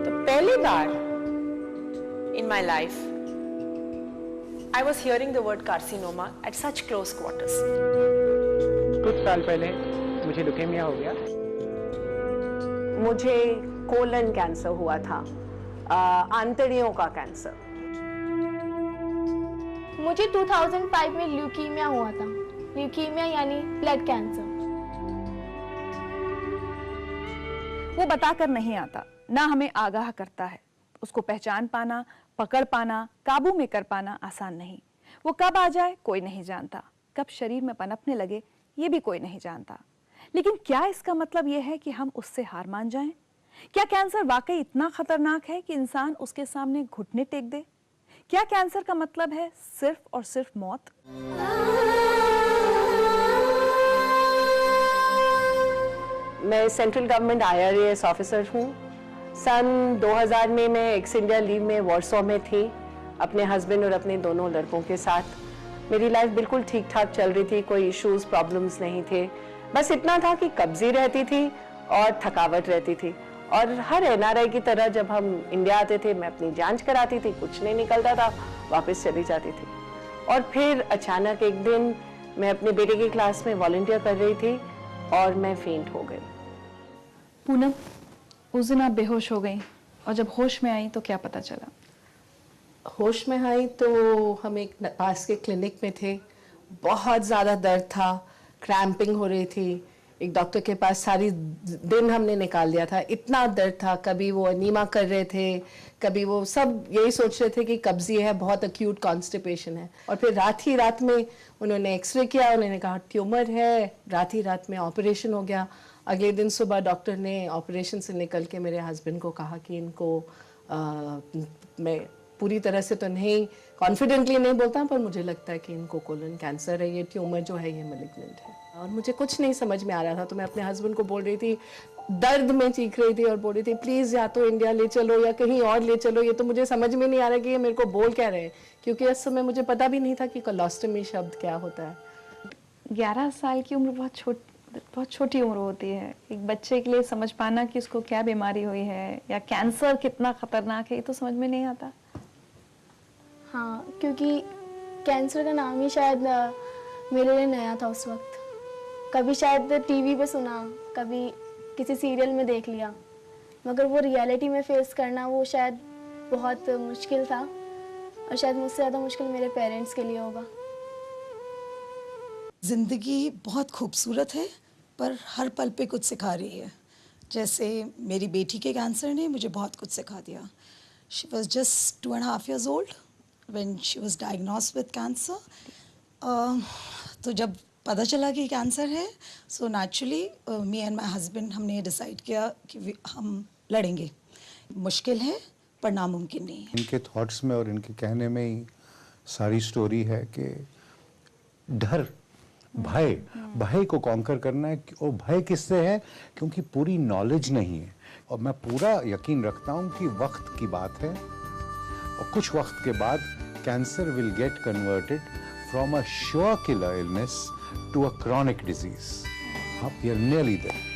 तो पहली बार in my life I was hearing the word carcinoma at such close quarters. कुछ साल पहले मुझे ल्यूकेमिया हो गया। मुझे कोलन कैंसर हुआ था, आंतड़ियों का कैंसर। मुझे 2005 में ल्यूकीमिया हुआ था। ल्यूकीमिया यानी ब्लड कैंसर। वो बताकर नहीं आता, ना हमें आगाह करता है। उसको पहचान पाना, पकड़ पाना, काबू में कर पाना आसान नहीं। वो कब आ जाए कोई नहीं जानता, कब शरीर में पनपने लगे ये भी कोई नहीं जानता। लेकिन क्या इसका मतलब ये है कि हम उससे हार मान जाएं? क्या कैंसर वाकई इतना खतरनाक है कि इंसान उसके सामने घुटने टेक दे? क्या कैंसर का मतलब है सिर्फ और सिर्फ मौत? मैं सेंट्रल गवर्नमेंट IRAS ऑफिसर हूँ। सन 2000 में मैं एक्स इंडिया लीव में वॉर्सो में थी, अपने हस्बैंड और अपने दोनों लड़कों के साथ। मेरी लाइफ बिल्कुल ठीक ठाक चल रही थी, कोई इश्यूज प्रॉब्लम्स नहीं थे। बस इतना था कि कब्जी रहती थी और थकावट रहती थी। और हर NRI की तरह जब हम इंडिया आते थे, मैं अपनी जांच कराती थी, कुछ नहीं निकलता था, वापस चली जाती थी। और फिर अचानक एक दिन मैं अपने बेटे की क्लास में वॉलंटियर कर रही थी और मैं फेंट हो गई। पूनम, उस दिन आप बेहोश हो गई और जब होश में आई तो क्या पता चला? होश में आई तो हम एक पास के क्लिनिक में थे। बहुत ज़्यादा दर्द था, क्रैम्पिंग हो रही थी। एक डॉक्टर के पास सारी दिन हमने निकाल दिया था, इतना दर्द था। कभी वो अनीमा कर रहे थे, कभी वो सब यही सोच रहे थे कि कब्जी है, बहुत अक्यूट कॉन्स्टिपेशन है। और फिर रात में उन्होंने एक्सरे किया, उन्होंने कहा ट्यूमर है। रात में ऑपरेशन हो गया। अगले दिन सुबह डॉक्टर ने ऑपरेशन से निकल के मेरे हस्बैंड को कहा कि इनको मैं पूरी तरह से तो नहीं, कॉन्फिडेंटली नहीं बोलता, पर मुझे लगता है कि इनको कोलन कैंसर है, ये ट्यूमर जो है ये मैलिग्नेंट है। और मुझे कुछ नहीं समझ में आ रहा था, तो मैं अपने हस्बैंड को बोल रही थी, दर्द में चीख रही थी और बोल रही थी प्लीज़ या तो इंडिया ले चलो या कहीं और ले चलो। ये तो मुझे समझ में नहीं आ रहा कि ये मेरे को बोल क्या रहे हैं, क्योंकि उस समय मुझे पता भी नहीं था कि कोलोस्टमी शब्द क्या होता है। 11 साल की उम्र बहुत छोटी उम्र होती है। एक बच्चे के लिए समझ पाना कि उसको क्या बीमारी हुई है या कैंसर कितना खतरनाक है, ये तो समझ में नहीं आता। हाँ, क्योंकि कैंसर का नाम ही शायद मेरे लिए नया था उस वक्त। कभी शायद टीवी पे सुना, कभी किसी सीरियल में देख लिया, मगर वो रियलिटी में फेस करना वो शायद बहुत मुश्किल था। और शायद मुझसे ज़्यादा मुश्किल मेरे पेरेंट्स के लिए होगा। ज़िंदगी बहुत खूबसूरत है, पर हर पल पे कुछ सिखा रही है। जैसे मेरी बेटी के कैंसर ने मुझे बहुत कुछ सिखा दिया। She was just 2.5 years old when she was diagnosed with cancer. तो जब पता चला कि कैंसर है, so naturally me and my husband हमने डिसाइड किया कि हम लड़ेंगे। मुश्किल है पर नामुमकिन नहीं है। इनके थॉट्स में और इनके कहने में ही सारी स्टोरी है कि डर, भय को कॉन्कर करना है। और भय किससे है? क्योंकि पूरी नॉलेज नहीं है। और मैं पूरा यकीन रखता हूँ कि वक्त की बात है और कुछ वक्त के बाद cancer will get converted from a sure killer illness to a chronic disease. We are nearly there.